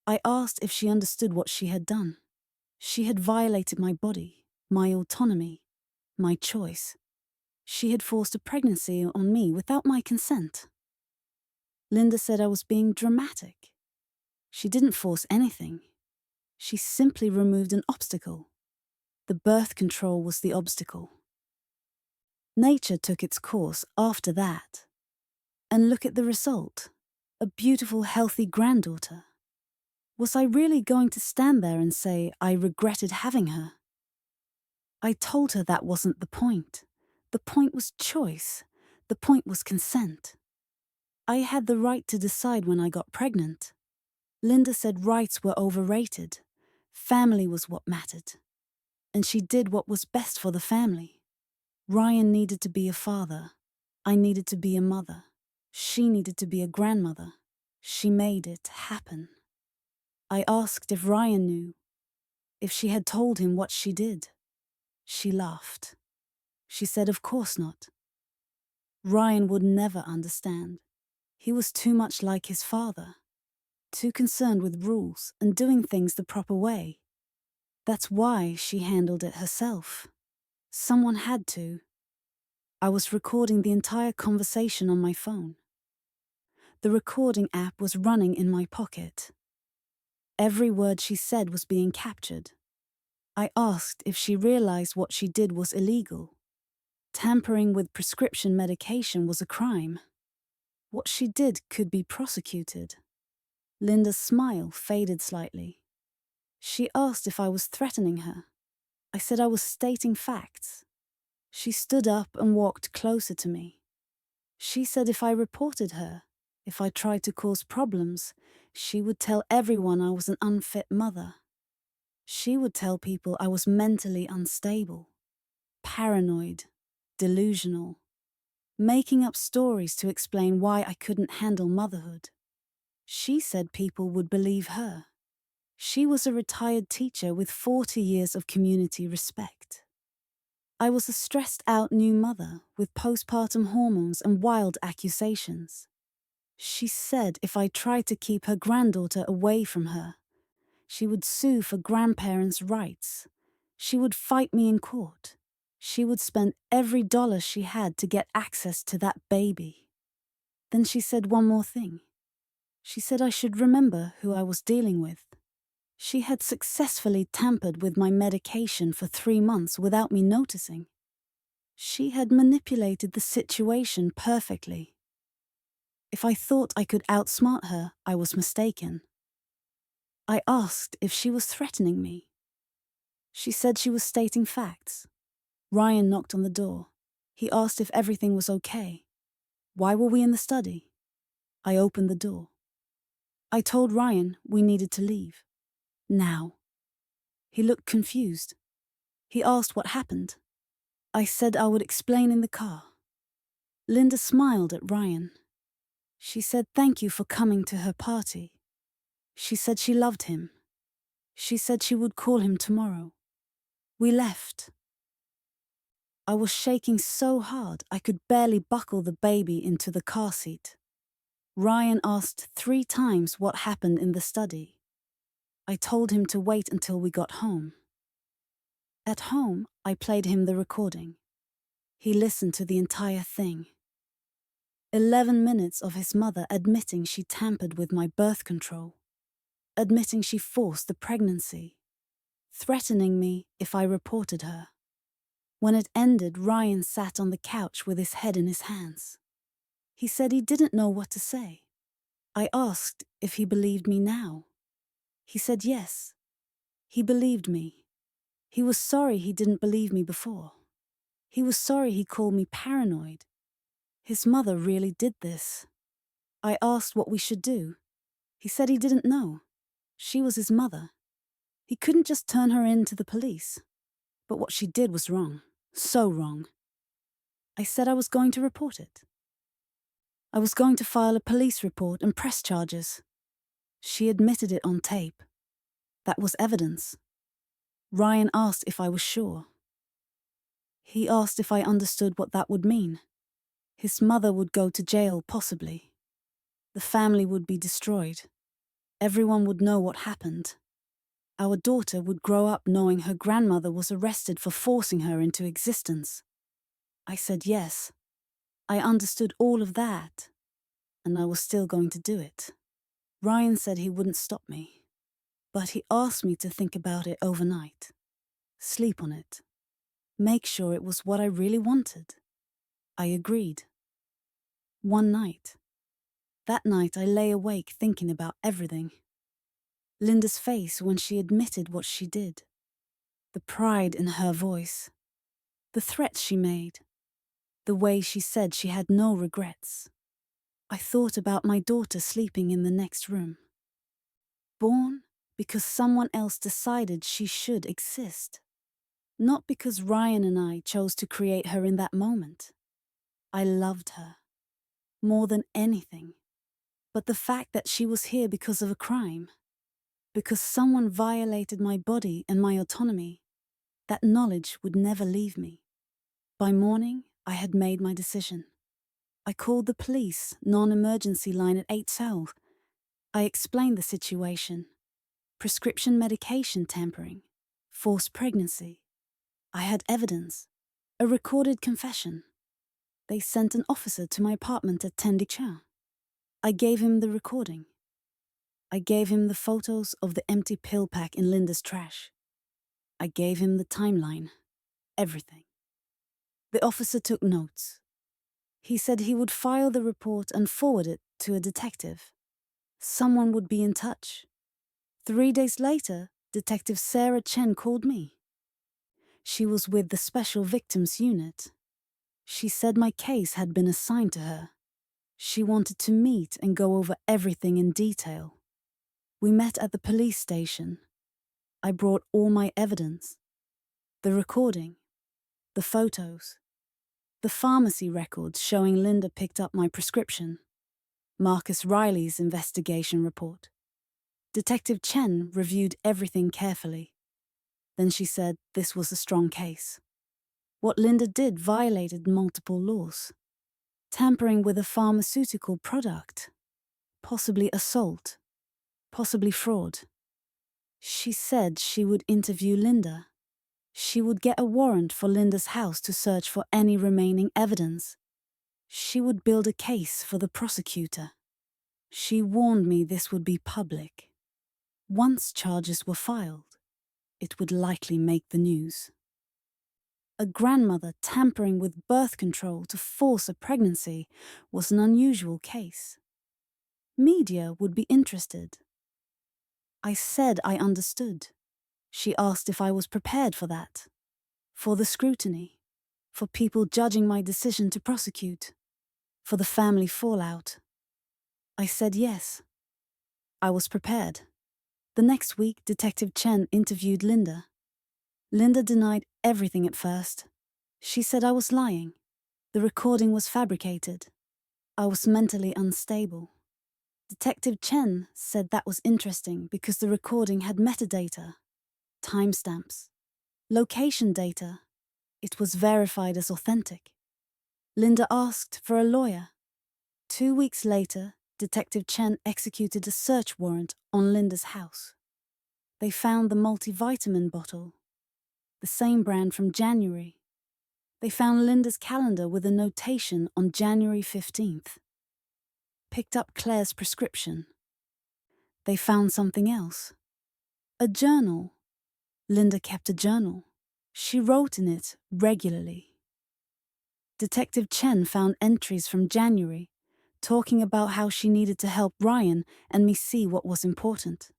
[SPEAKER 1] I asked if she understood what she had done. She had violated my body, my autonomy, my choice. She had forced a pregnancy on me without my consent. Linda said I was being dramatic. She didn't force anything. She simply removed an obstacle. The birth control was the obstacle. Nature took its course after that. And look at the result. A beautiful, healthy granddaughter. Was I really going to stand there and say I regretted having her? I told her that wasn't the point. The point was choice. The point was consent. I had the right to decide when I got pregnant. Linda said rights were overrated. Family was what mattered. And she did what was best for the family. Ryan needed to be a father. I needed to be a mother. She needed to be a grandmother. She made it happen. I asked if Ryan knew, if she had told him what she did. She laughed. She said, of course not. Ryan would never understand. He was too much like his father, too concerned with rules and doing things the proper way. That's why she handled it herself. Someone had to. I was recording the entire conversation on my phone. The recording app was running in my pocket. Every word she said was being captured. I asked if she realized what she did was illegal. Tampering with prescription medication was a crime. What she did could be prosecuted. Linda's smile faded slightly. She asked if I was threatening her. I said I was stating facts. She stood up and walked closer to me. She said if I reported her, if I tried to cause problems, she would tell everyone I was an unfit mother. She would tell people I was mentally unstable, paranoid, delusional, making up stories to explain why I couldn't handle motherhood. She said people would believe her. She was a retired teacher with 40 years of community respect. I was a stressed-out new mother with postpartum hormones and wild accusations. She said if I tried to keep her granddaughter away from her, she would sue for grandparents' rights. She would fight me in court. She would spend every dollar she had to get access to that baby. Then she said one more thing. She said I should remember who I was dealing with. She had successfully tampered with my medication for 3 months without me noticing. She had manipulated the situation perfectly. If I thought I could outsmart her, I was mistaken. I asked if she was threatening me. She said she was stating facts. Ryan knocked on the door. He asked if everything was okay. Why were we in the study? I opened the door. I told Ryan we needed to leave. Now. He looked confused. He asked what happened. I said I would explain in the car. Linda smiled at Ryan. She said thank you for coming to her party. She said she loved him. She said she would call him tomorrow. We left. I was shaking so hard I could barely buckle the baby into the car seat. Ryan asked 3 times what happened in the study. I told him to wait until we got home. At home, I played him the recording. He listened to the entire thing. 11 minutes of his mother admitting she tampered with my birth control, admitting she forced the pregnancy, threatening me if I reported her. When it ended, Ryan sat on the couch with his head in his hands. He said he didn't know what to say. I asked if he believed me now. He said yes. He believed me. He was sorry he didn't believe me before. He was sorry he called me paranoid. His mother really did this. I asked what we should do. He said he didn't know. She was his mother. He couldn't just turn her in to the police. But what she did was wrong. So wrong. I said I was going to report it. I was going to file a police report and press charges. She admitted it on tape. That was evidence. Ryan asked if I was sure. He asked if I understood what that would mean. His mother would go to jail, possibly. The family would be destroyed. Everyone would know what happened. Our daughter would grow up knowing her grandmother was arrested for forcing her into existence. I said yes. I understood all of that, and I was still going to do it. Ryan said he wouldn't stop me, but he asked me to think about it overnight. Sleep on it. Make sure it was what I really wanted. I agreed. One night. That night I lay awake thinking about everything. Linda's face when she admitted what she did. The pride in her voice. The threats she made. The way she said she had no regrets. I thought about my daughter sleeping in the next room. Born because someone else decided she should exist. Not because Ryan and I chose to create her in that moment. I loved her. More than anything. But the fact that she was here because of a crime, because someone violated my body and my autonomy, that knowledge would never leave me. By morning, I had made my decision. I called the police non-emergency line at 8 South. I explained the situation. Prescription medication tampering, forced pregnancy. I had evidence, a recorded confession. They sent an officer to my apartment at Tendicha. I gave him the recording. I gave him the photos of the empty pill pack in Linda's trash. I gave him the timeline, everything. The officer took notes. He said he would file the report and forward it to a detective. Someone would be in touch. 3 days later, Detective Sarah Chen called me. She was with the Special Victims Unit. She said my case had been assigned to her. She wanted to meet and go over everything in detail. We met at the police station. I brought all my evidence. The recording, the photos, the pharmacy records showing Linda picked up my prescription, Marcus Riley's investigation report. Detective Chen reviewed everything carefully. Then she said this was a strong case. What Linda did violated multiple laws. Tampering with a pharmaceutical product, possibly assault, possibly fraud. She said she would interview Linda. She would get a warrant for Linda's house to search for any remaining evidence. She would build a case for the prosecutor. She warned me this would be public. Once charges were filed, it would likely make the news. A grandmother tampering with birth control to force a pregnancy was an unusual case. Media would be interested. I said I understood. She asked if I was prepared for that, for the scrutiny, for people judging my decision to prosecute, for the family fallout. I said yes. I was prepared. The next week, Detective Chen interviewed Linda. Linda denied everything at first. She said I was lying. The recording was fabricated. I was mentally unstable. Detective Chen said that was interesting because the recording had metadata, timestamps, location data. It was verified as authentic. Linda asked for a lawyer. 2 weeks later, Detective Chen executed a search warrant on Linda's house. They found the multivitamin bottle, the same brand from January. They found Linda's calendar with a notation on January 15th. picked up Claire's prescription. They found something else. A journal. Linda kept a journal. She wrote in it regularly. Detective Chen found entries from January, talking about how she needed to help Ryan and me see what was important.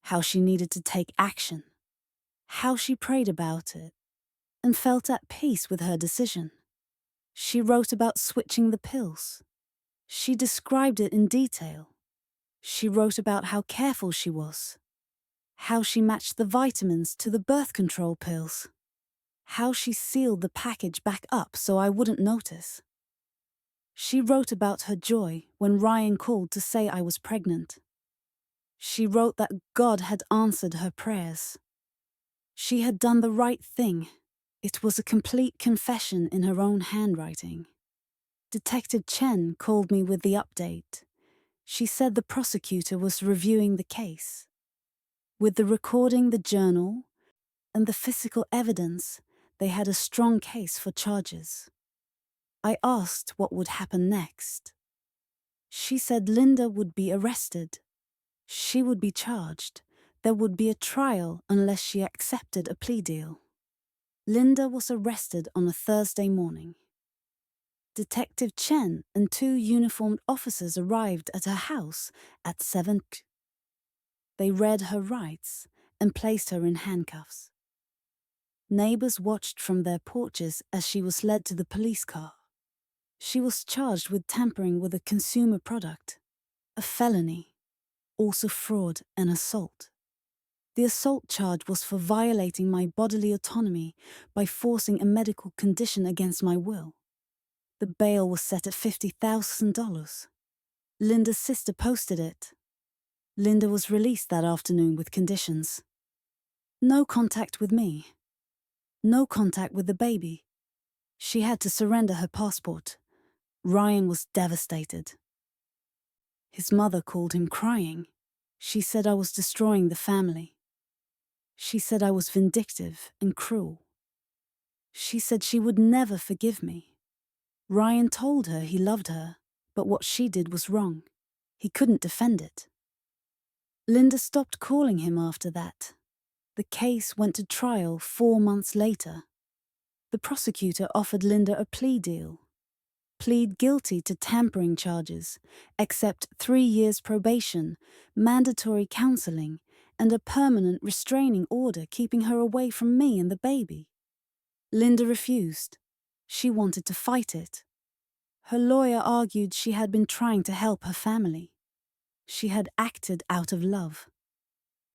[SPEAKER 1] How she needed to take action. How she prayed about it and felt at peace with her decision. She wrote about switching the pills. She described it in detail. She wrote about how careful she was. How she matched the vitamins to the birth control pills. How she sealed the package back up so I wouldn't notice. She wrote about her joy when Ryan called to say I was pregnant. She wrote that God had answered her prayers. She had done the right thing. It was a complete confession in her own handwriting. Detective Chen called me with the update. She said the prosecutor was reviewing the case. With the recording, the journal, and the physical evidence, they had a strong case for charges. I asked what would happen next. She said Linda would be arrested. She would be charged. There would be a trial unless she accepted a plea deal. Linda was arrested on a Thursday morning. Detective Chen and 2 uniformed officers arrived at her house at 7. They read her rights and placed her in handcuffs. Neighbors watched from their porches as she was led to the police car. She was charged with tampering with a consumer product, a felony, also fraud and assault. The assault charge was for violating my bodily autonomy by forcing a medical condition against my will. The bail was set at $50,000. Linda's sister posted it. Linda was released that afternoon with conditions. No contact with me. No contact with the baby. She had to surrender her passport. Ryan was devastated. His mother called him crying. She said I was destroying the family. She said I was vindictive and cruel. She said she would never forgive me. Ryan told her he loved her, but what she did was wrong. He couldn't defend it. Linda stopped calling him after that. The case went to trial 4 months later. The prosecutor offered Linda a plea deal. Plead guilty to tampering charges, accept 3 years probation, mandatory counseling, and a permanent restraining order keeping her away from me and the baby. Linda refused. She wanted to fight it. Her lawyer argued she had been trying to help her family. She had acted out of love.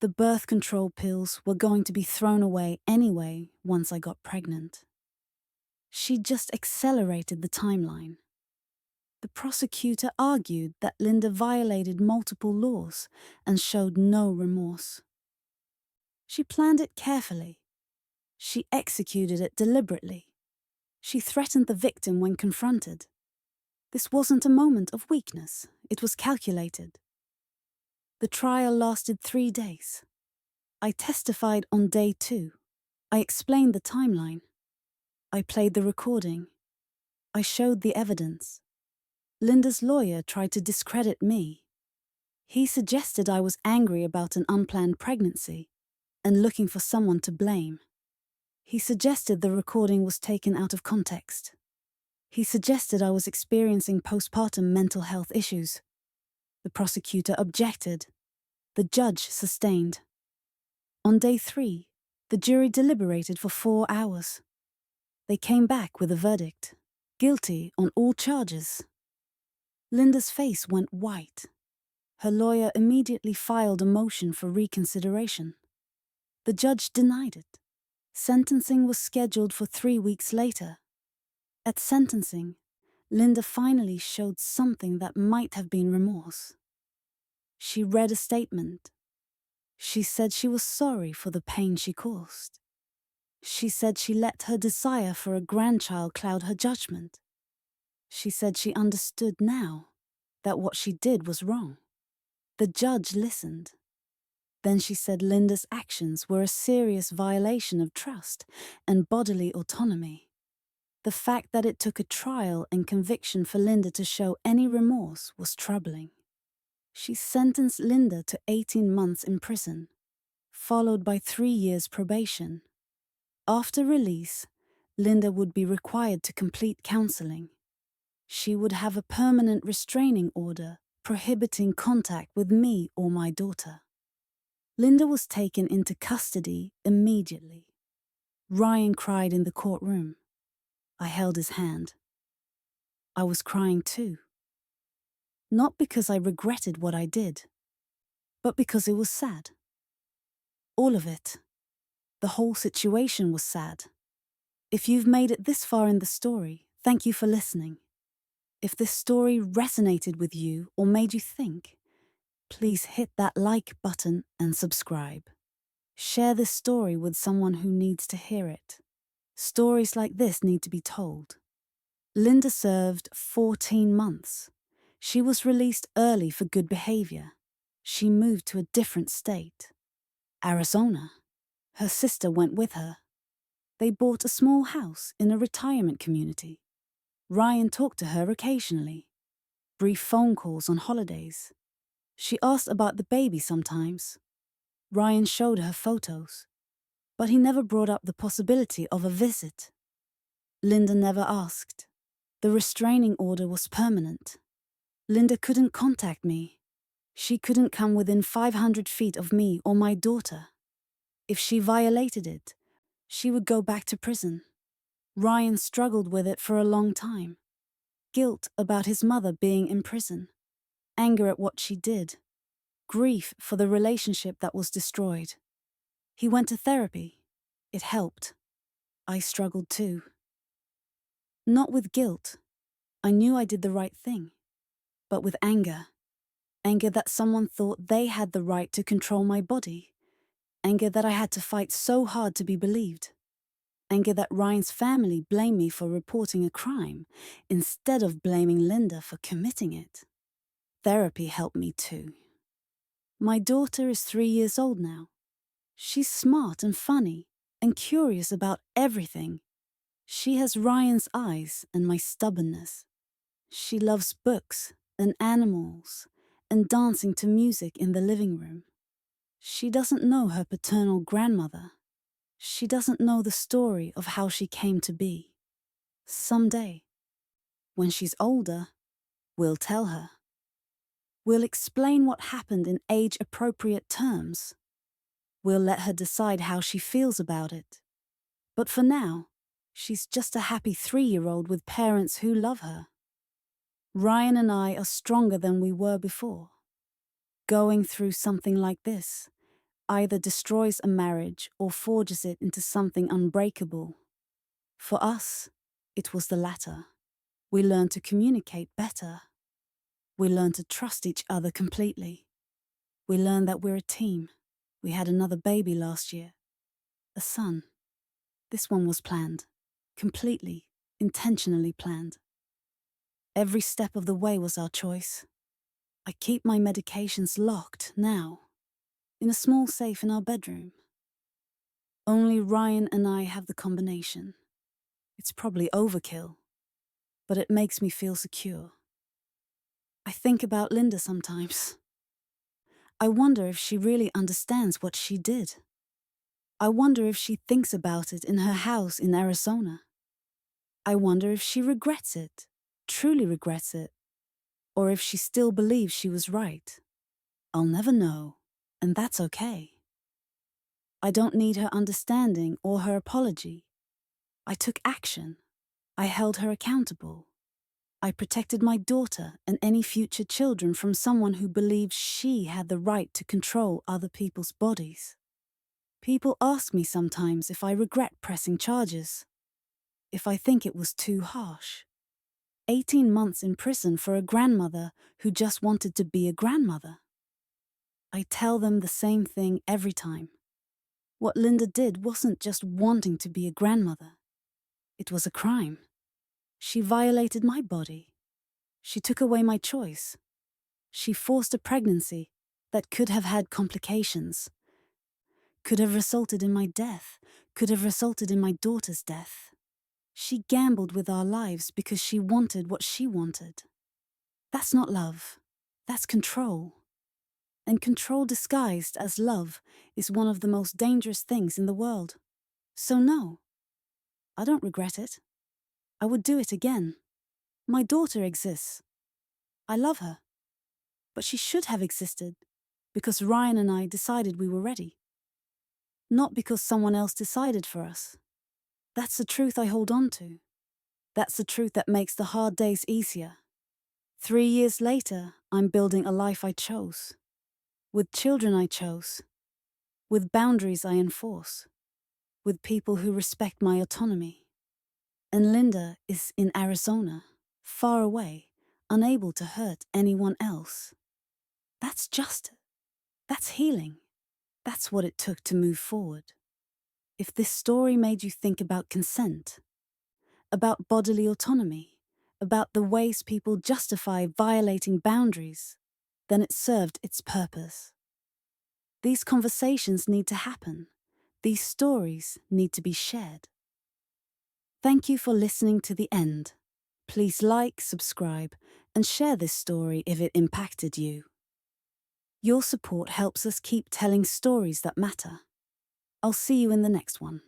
[SPEAKER 1] The birth control pills were going to be thrown away anyway once I got pregnant. She just accelerated the timeline. The prosecutor argued that Linda violated multiple laws and showed no remorse. She planned it carefully. She executed it deliberately. She threatened the victim when confronted. This wasn't a moment of weakness. It was calculated. The trial lasted 3 days. I testified on day 2. I explained the timeline. I played the recording. I showed the evidence. Linda's lawyer tried to discredit me. He suggested I was angry about an unplanned pregnancy and looking for someone to blame. He suggested the recording was taken out of context. He suggested I was experiencing postpartum mental health issues. The prosecutor objected. The judge sustained. On day 3, the jury deliberated for 4 hours. They came back with a verdict. Guilty on all charges. Linda's face went white. Her lawyer immediately filed a motion for reconsideration. The judge denied it. Sentencing was scheduled for 3 weeks later. At sentencing, Linda finally showed something that might have been remorse. She read a statement. She said she was sorry for the pain she caused. She said she let her desire for a grandchild cloud her judgment. She said she understood now that what she did was wrong. The judge listened. Then she said Linda's actions were a serious violation of trust and bodily autonomy. The fact that it took a trial and conviction for Linda to show any remorse was troubling. She sentenced Linda to 18 months in prison, followed by 3 years probation. After release, Linda would be required to complete counseling. She would have a permanent restraining order prohibiting contact with me or my daughter. Linda was taken into custody immediately. Ryan cried in the courtroom. I held his hand. I was crying too. Not because I regretted what I did, but because it was sad. All of it. The whole situation was sad. If you've made it this far in the story, thank you for listening. If this story resonated with you or made you think, please hit that like button and subscribe. Share this story with someone who needs to hear it. Stories like this need to be told. Linda served 14 months. She was released early for good behavior. She moved to a different state, Arizona. Her sister went with her. They bought a small house in a retirement community. Ryan talked to her occasionally. Brief phone calls on holidays. She asked about the baby sometimes. Ryan showed her photos, but he never brought up the possibility of a visit. Linda never asked. The restraining order was permanent. Linda couldn't contact me. She couldn't come within 500 feet of me or my daughter. If she violated it, she would go back to prison. Ryan struggled with it for a long time. Guilt about his mother being in prison. Anger at what she did. Grief for the relationship that was destroyed. He went to therapy. It helped. I struggled too. Not with guilt. I knew I did the right thing. But with anger. Anger that someone thought they had the right to control my body. Anger that I had to fight so hard to be believed. Anger that Ryan's family blamed me for reporting a crime instead of blaming Linda for committing it. Therapy helped me too. My daughter is 3 years old now. She's smart and funny and curious about everything. She has Ryan's eyes and my stubbornness. She loves books and animals and dancing to music in the living room. She doesn't know her paternal grandmother. She doesn't know the story of how she came to be. Someday, when she's older, we'll tell her. We'll explain what happened in age-appropriate terms. We'll let her decide how she feels about it. But for now, she's just a happy 3-year-old with parents who love her. Ryan and I are stronger than we were before. Going through something like this either destroys a marriage or forges it into something unbreakable. For us, it was the latter. We learned to communicate better. We learned to trust each other completely. We learned that we're a team. We had another baby last year. A son. This one was planned. Completely, intentionally planned. Every step of the way was our choice. I keep my medications locked now, in a small safe in our bedroom. Only Ryan and I have the combination. It's probably overkill, but it makes me feel secure. I think about Linda sometimes. I wonder if she really understands what she did. I wonder if she thinks about it in her house in Arizona. I wonder if she regrets it, truly regrets it, or if she still believes she was right. I'll never know, and that's okay. I don't need her understanding or her apology. I took action. I held her accountable. I protected my daughter and any future children from someone who believed she had the right to control other people's bodies. People ask me sometimes if I regret pressing charges, if I think it was too harsh. 18 months in prison for a grandmother who just wanted to be a grandmother. I tell them the same thing every time. What Linda did wasn't just wanting to be a grandmother. It was a crime. She violated my body. She took away my choice. She forced a pregnancy that could have had complications, could have resulted in my death, could have resulted in my daughter's death. She gambled with our lives because she wanted what she wanted. That's not love. That's control. And control disguised as love is one of the most dangerous things in the world. So no, I don't regret it. I would do it again. My daughter exists. I love her. But she should have existed because Ryan and I decided we were ready. Not because someone else decided for us. That's the truth I hold on to. That's the truth that makes the hard days easier. 3 years later, I'm building a life I chose. With children I chose. With boundaries I enforce. With people who respect my autonomy. And Linda is in Arizona, far away, unable to hurt anyone else. That's justice. That's healing. That's what it took to move forward. If this story made you think about consent, about bodily autonomy, about the ways people justify violating boundaries, then it served its purpose. These conversations need to happen. These stories need to be shared. Thank you for listening to the end. Please like, subscribe, and share this story if it impacted you. Your support helps us keep telling stories that matter. I'll see you in the next one.